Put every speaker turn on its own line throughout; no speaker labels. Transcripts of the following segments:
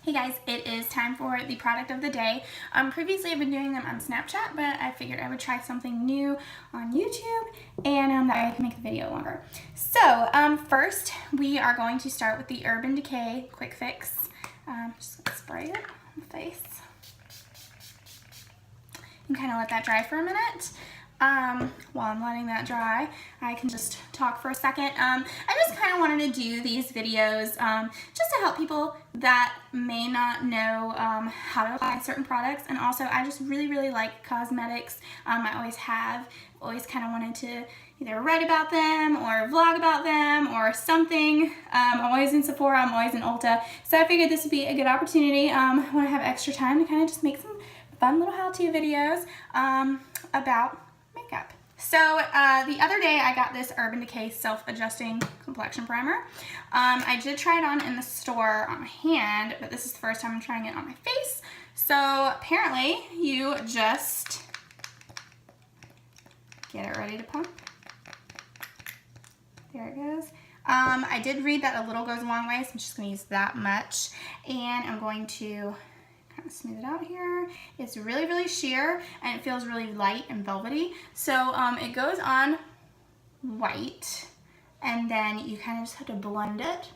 Hey guys, it is time for the product of the day. Previously I've been doing them on Snapchat, but I figured I would try something new on YouTube and that I can make the video longer. So first we are going to start with the Urban Decay Quick Fix. Just gonna spray it on the face and kind of let that dry for a minute. While I'm letting that dry, I can just talk for a second. I just kind of wanted to do these videos just to help people that may not know how to apply certain products, and also I just really like cosmetics. I always have, always kind of wanted to either write about them or vlog about them or something. I'm always in Sephora, I'm always in Ulta, so I figured this would be a good opportunity when I have extra time to kind of just make some fun little how-to videos about makeup. So the other day I got this Urban Decay Self-Adjusting Complexion Primer. I did try it on in the store on my hand, but this is the first time I'm trying it on my face. So apparently you just get it ready to pump. There it goes. I did read that a little goes a long way, so I'm just going to use that much. And I'm going to kind of smooth it out here. It's really sheer and it feels really light and velvety. So it goes on white, and then you kind of just have to blend it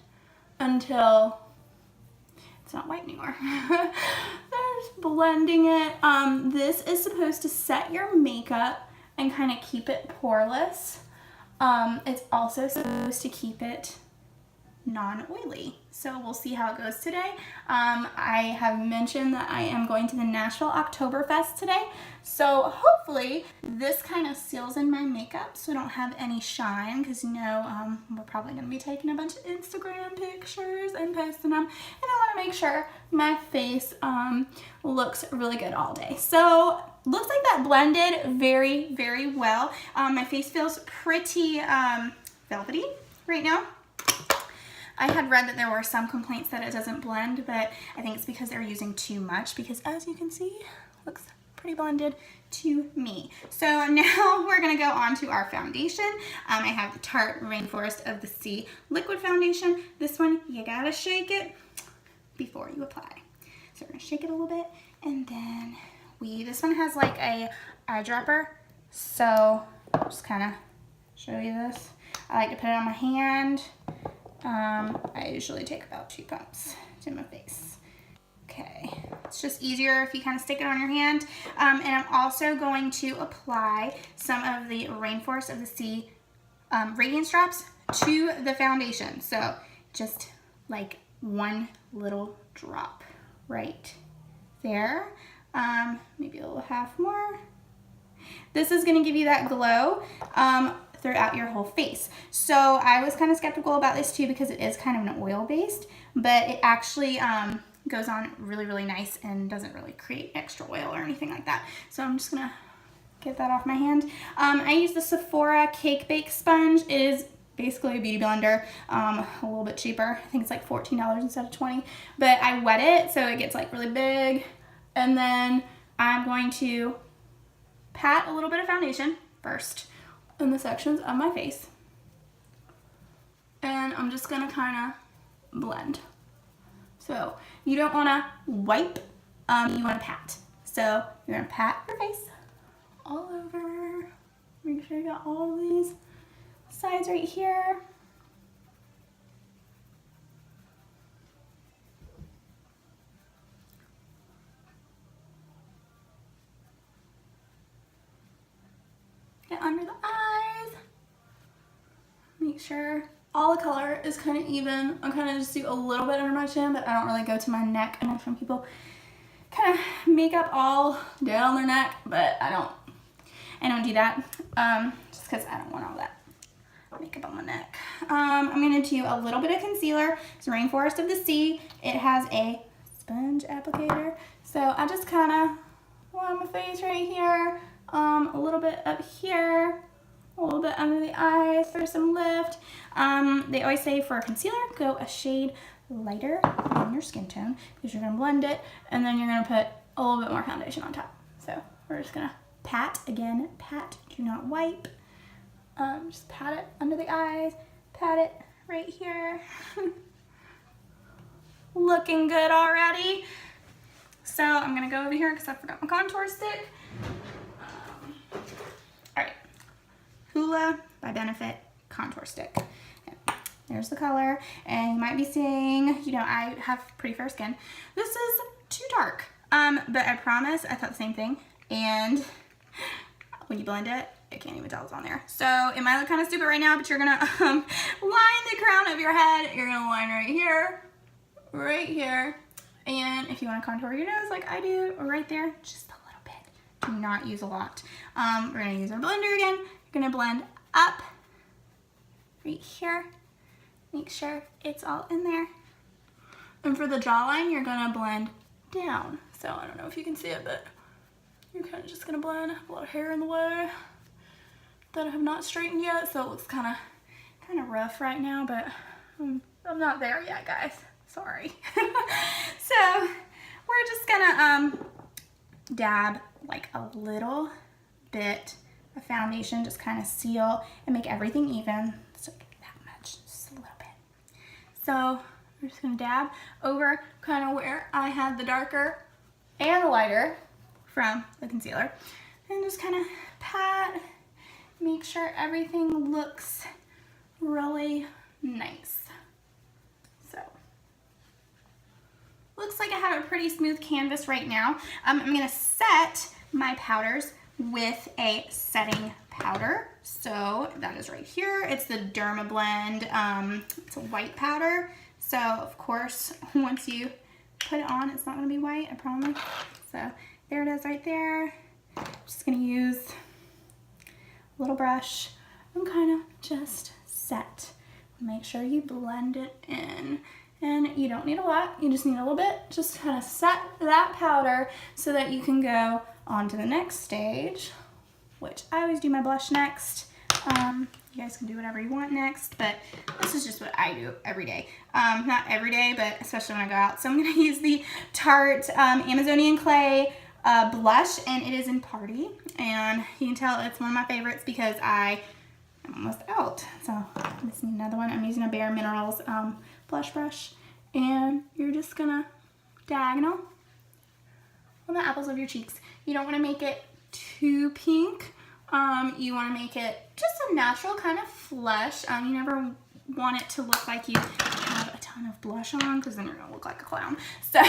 until it's not white anymore. Just blending it. This is supposed to set your makeup and kind of keep it poreless. It's also supposed to keep it non-oily. So we'll see how it goes today. I have mentioned that I am going to the Nashville Oktoberfest today, so hopefully this kind of seals in my makeup so I don't have any shine, because you know we're probably going to be taking a bunch of Instagram pictures and posting them, and I want to make sure my face looks really good all day. So looks like that blended very well. My face feels pretty velvety right now. I had read that there were some complaints that it doesn't blend, but I think it's because they're using too much, because as you can see, it looks pretty blended to me. So now we're gonna go on to our foundation. I have the Tarte Rainforest of the Sea Liquid Foundation. This one, you gotta shake it before you apply. So we're gonna shake it a little bit, and then this one has like a eyedropper, so I'll just kind of show you this. I like to put it on my hand. I usually take about 2 pumps to my face. Okay, it's just easier if you kind of stick it on your hand. And I'm also going to apply some of the Rainforest of the Sea Radiance Drops to the foundation. So just like one little drop right there. Maybe a little half more. This is going to give you that glow throughout your whole face. So I was kind of skeptical about this too, because it is kind of an oil based, but it actually goes on really nice and doesn't really create extra oil or anything like that. So I'm just gonna get that off my hand. I use the Sephora Cake Bake Sponge. It is basically a beauty blender, a little bit cheaper. I think it's like $14 instead of $20, but I wet it so it gets like really big, and then I'm going to pat a little bit of foundation first in the sections of my face, and I'm just gonna kind of blend. So you don't want to wipe, you want to pat. So you're gonna pat your face all over. Make sure you got all of these sides right here. Get under the eyes. Make sure all the color is kind of even. I'm kind of just do a little bit under my chin, but I don't really go to my neck. I know some people kind of make up all down their neck, but I don't do that, just because I don't want all that makeup on my neck. I'm going to do a little bit of concealer. It's Rainforest of the Sea. It has a sponge applicator, so I just kind of on my face right here, a little bit up here, a little bit under the eyes for some lift. They always say for concealer, go a shade lighter on your skin tone, because you're going to blend it, and then you're going to put a little bit more foundation on top. So we're just going to pat, again, pat, do not wipe. Just pat it under the eyes, pat it right here. looking good already. So I'm gonna go over here because I forgot my contour stick. All right, Hoola by Benefit contour stick. There's the color, and you might be seeing, you know, I have pretty fair skin. This is too dark, but I promise I thought the same thing, and when you blend it, I can't even tell it's on there. So it might look kind of stupid right now, but you're gonna line the crown of your head. You're gonna line right here, and if you want to contour your nose like I do, or right there, just a little bit. Do not use a lot. We're gonna use our blender again. You're gonna blend up right here. Make sure it's all in there. And for the jawline, you're gonna blend down. So I don't know if you can see it, but you're kind of just gonna blend. A lot of hair in the way that I have not straightened yet, so it looks kind of rough right now, but I'm not there yet, guys. Sorry. So we're just gonna dab like a little bit of foundation, just kind of seal and make everything even. So that much, just a little bit. So we're just gonna dab over kind of where I had the darker and the lighter from the concealer, and just kind of pat, make sure everything looks really nice. So looks like I have a pretty smooth canvas right now. I'm gonna set my powders with a setting powder. So that is right here. It's the Dermablend. It's a white powder. So of course, once you put it on, it's not gonna be white, I promise. So there it is right there. I'm just gonna use a little brush and kind of just set. Make sure you blend it in. And you don't need a lot, you just need a little bit. Just kind of set that powder so that you can go on to the next stage, which I always do my blush next. You guys can do whatever you want next, but this is just what I do every day. Not every day, but especially when I go out. So I'm gonna use the Tarte Amazonian Clay blush, and it is in Party. And you can tell it's one of my favorites because I am almost out. So I just need another one. I'm using a Bare Minerals blush brush, and you're just gonna diagonal on the apples of your cheeks. You don't wanna make it too pink. You want to make it just a natural kind of flush. You never want it to look like you have a ton of blush on, because then you're going to look like a clown. So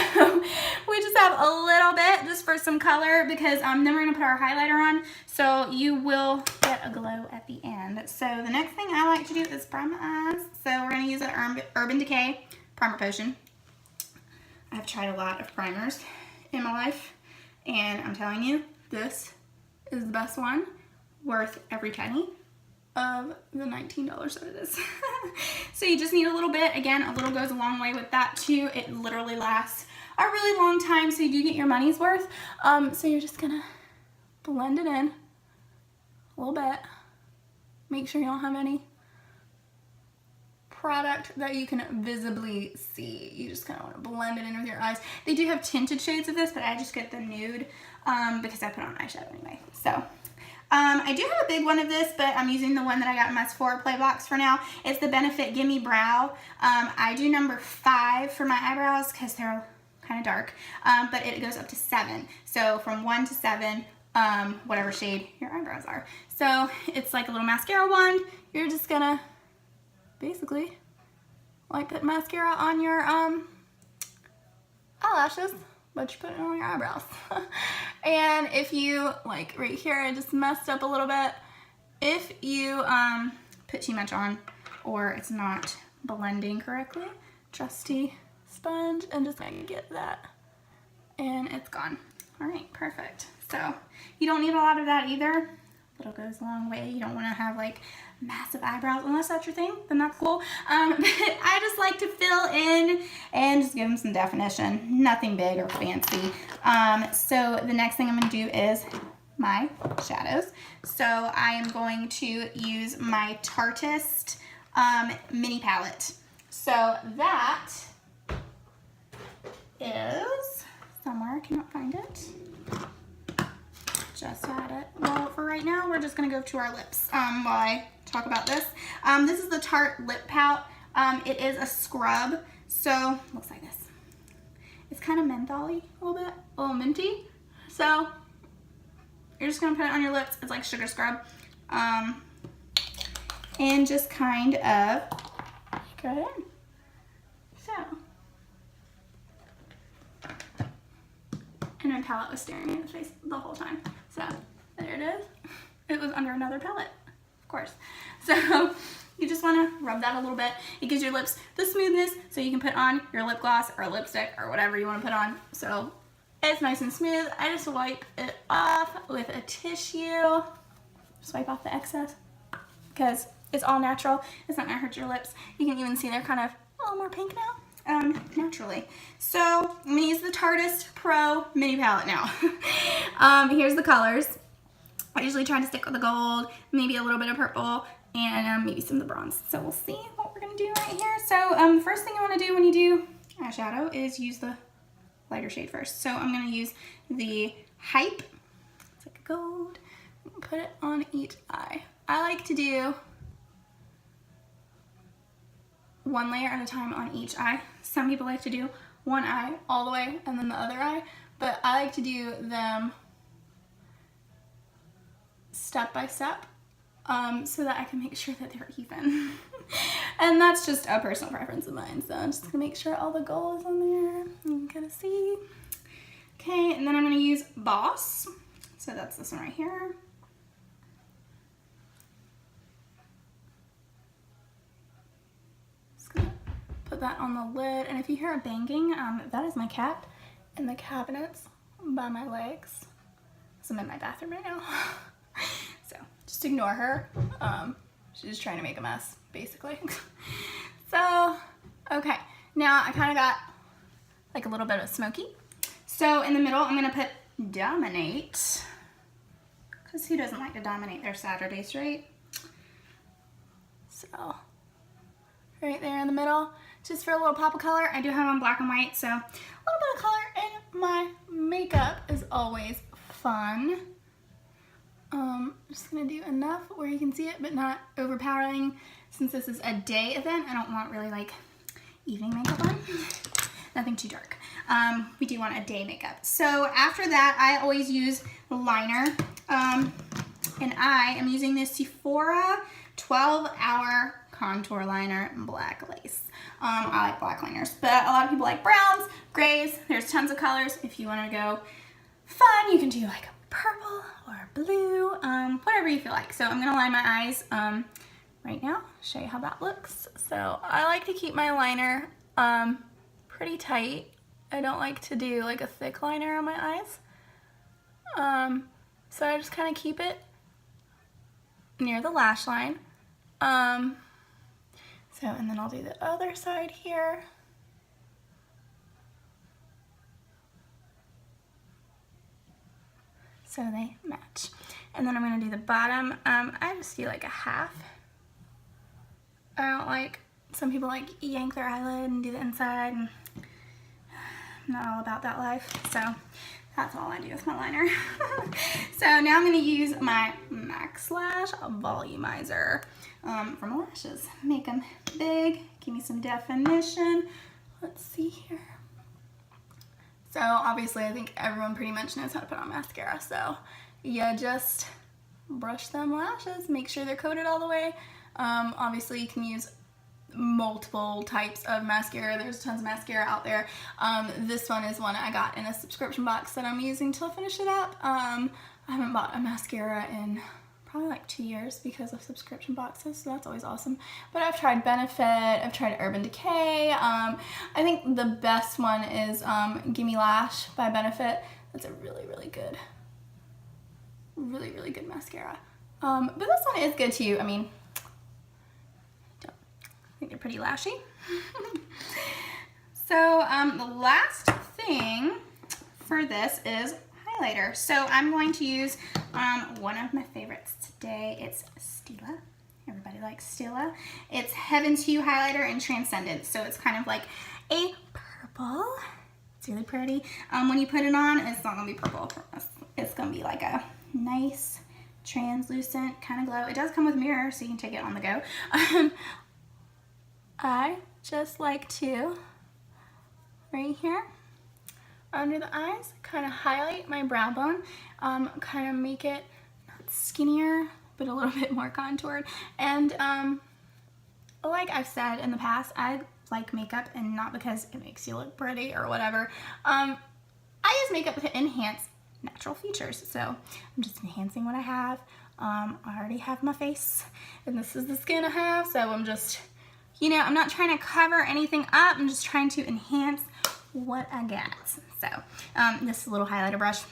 we just have a little bit just for some color, because then we're going to put our highlighter on, so you will get a glow at the end. So the next thing I like to do is prime my eyes. So we're going to use an Urban Decay Primer Potion. I've tried a lot of primers in my life, and I'm telling you, this is the best one. Worth every penny of the $19 that it is. So you just need a little bit. Again, a little goes a long way with that too. It literally lasts a really long time, so you do get your money's worth. So you're just gonna blend it in a little bit. Make sure you don't have any product that you can visibly see. You just kind of want to blend it in with your eyes. They do have tinted shades of this, but I just get the nude because I put on eyeshadow anyway. So I do have a big one of this, but I'm using the one that I got in my Sephora Play box for now. It's the Benefit Gimme Brow. I do number 5 for my eyebrows because they're kind of dark, but it goes up to 7. So from 1 to 7, whatever shade your eyebrows are. So it's like a little mascara wand. You're just gonna basically like put mascara on your eyelashes, but you put it on your eyebrows. And if you, like right here, I just messed up a little bit. If you put too much on, or it's not blending correctly, trusty sponge, and just gonna get that, and it's gone. All right, perfect. So you don't need a lot of that either. Little goes a long way. You don't want to have like massive eyebrows unless that's your thing, then that's cool. But I just like to fill in and just give them some definition. Nothing big or fancy. So the next thing I'm going to do is my shadows. So I am going to use my Tarteist mini palette. So that is somewhere. I cannot find it. Just had it. Well, for right now, we're just gonna go to our lips while I talk about this. This is the Tarte Lip Pout. It is a scrub, so looks like this. It's kind of mentholy, a little bit, a little minty. So you're just gonna put it on your lips. It's like sugar scrub. And just kind of go ahead. So, and my palette was staring me in the face the whole time. So there it is. It was under another palette, of course. So you just want to rub that a little bit. It gives your lips the smoothness so you can put on your lip gloss or lipstick or whatever you want to put on. So it's nice and smooth. I just wipe it off with a tissue. Just wipe off the excess because it's all natural. It's not gonna hurt your lips. You can even see they're kind of a little more pink now, naturally. So I'm gonna use the Tarteist Pro Mini Palette now. Here's the colors. I usually try to stick with the gold, maybe a little bit of purple, and maybe some of the bronze. So we'll see what we're gonna do right here. So the first thing you wanna do when you do eyeshadow is use the lighter shade first. So I'm gonna use the Hype. It's like a gold. Put it on each eye. I like to do one layer at a time on each eye. Some people like to do one eye all the way and then the other eye, but I like to do them step by step so that I can make sure that they're even. And that's just a personal preference of mine, so I'm just gonna make sure all the gold is on there. You can kind of see. Okay, and then I'm gonna use Boss. So that's this one right here. Just gonna put that on the lid, and if you hear a banging, that is my cat in the cabinets by my legs. So I'm in my bathroom right now. So just ignore her. She's just trying to make a mess, basically. So, okay, now I kind of got like a little bit of smoky. So in the middle, I'm gonna put Dominate, because who doesn't like to dominate their Saturdays, right? So right there in the middle, just for a little pop of color. I do have on black and white, so a little bit of color in my makeup is always fun. Just gonna do enough where you can see it, but not overpowering. Since this is a day event, I don't want really like evening makeup on. Nothing too dark. We do want a day makeup. So after that, I always use liner. And I am using this Sephora 12-hour contour liner in black lace. I like black liners, but a lot of people like browns, grays. There's tons of colors. If you want to go fun, you can do like a purple or blue, whatever you feel like. So I'm gonna line my eyes right now, show you how that looks. So I like to keep my liner pretty tight. I don't like to do like a thick liner on my eyes. So I just kind of keep it near the lash line. And then I'll do the other side here. So they match. And then I'm gonna do the bottom. I just do like a half. I don't like, some people like yank their eyelid and do the inside, and I'm not all about that life. So that's all I do with my liner. So now I'm gonna use my Max Lash Volumizer for my lashes. Make them big, give me some definition. Let's see here. So obviously I think everyone pretty much knows how to put on mascara. So you just brush them lashes, make sure they're coated all the way. Obviously you can use multiple types of mascara. There's tons of mascara out there. This one is one I got in a subscription box that I'm using till I finish it up. I haven't bought a mascara in probably like 2 years because of subscription boxes, so that's always awesome. But I've tried Benefit, I've tried Urban Decay. I think the best one is Gimme Lash by Benefit. That's a really, really good mascara. But this one is good too. I mean, I think they're pretty lashy. So the last thing for this is highlighter. So I'm going to use one of my favorites today. It's Stila. Everybody likes Stila. It's Heaven's Hue highlighter in Transcendent. So it's kind of like a purple. It's really pretty. When you put it on, it's not gonna be purple. It's gonna be like a nice translucent kind of glow. It does come with a mirror, so you can take it on the go. I just like to, right here, under the eyes, kind of highlight my brow bone, kind of make it not skinnier, but a little bit more contoured. And like I've said in the past, I like makeup and not because it makes you look pretty or whatever. I use makeup to enhance natural features. So I'm just enhancing what I have. I already have my face and this is the skin I have. So I'm just, you know, I'm not trying to cover anything up. I'm just trying to enhance what I got. So this little highlighter brush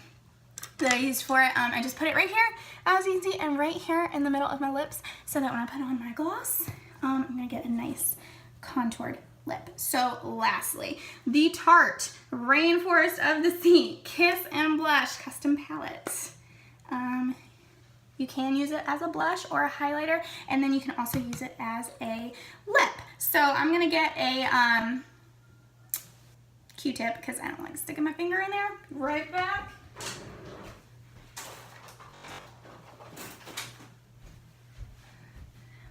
that I used for it, I just put it right here, as you can see, and right here in the middle of my lips, so that when I put on my gloss, I'm gonna get a nice contoured lip. So lastly, the Tarte Rainforest of the Sea Kiss and Blush Custom Palette. You can use it as a blush or a highlighter, and then you can also use it as a lip. So I'm gonna get a Q-tip because I don't like sticking my finger in there. Right back.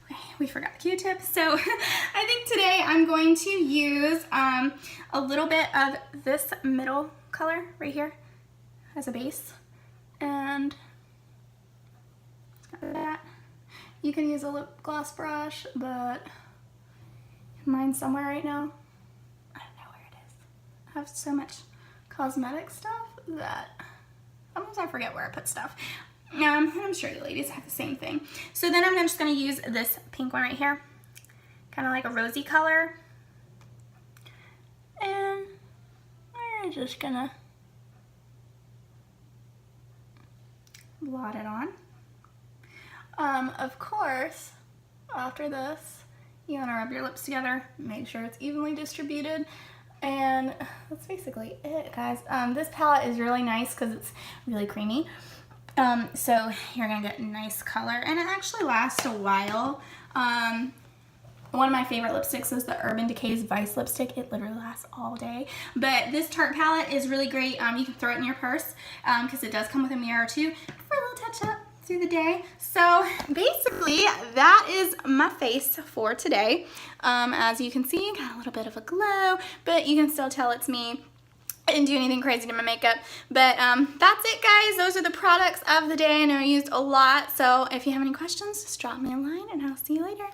Okay, we forgot the Q-tip. So I think today I'm going to use a little bit of this middle color right here as a base. And that. You can use a lip gloss brush, but mine's somewhere right now. I don't know where it is. I have so much cosmetic stuff that sometimes I forget where I put stuff. I'm sure you ladies have the same thing. So then I'm just going to use this pink one right here, kind of like a rosy color. And we're just going to blot it on. Of course, after this, you want to rub your lips together, make sure it's evenly distributed, and that's basically it, guys. This palette is really nice because it's really creamy, so you're going to get a nice color, and it actually lasts a while. One of my favorite lipsticks is the Urban Decay's Vice lipstick. It literally lasts all day. But this Tarte palette is really great. You can throw it in your purse because it does come with a mirror too for a little touch up through the day. So basically that is my face for today. As you can see, got a little bit of a glow, but you can still tell it's me. I didn't do anything crazy to my makeup, but that's it, guys. Those are the products of the day. I know I used a lot, so if you have any questions, just drop me a line and I'll see you later.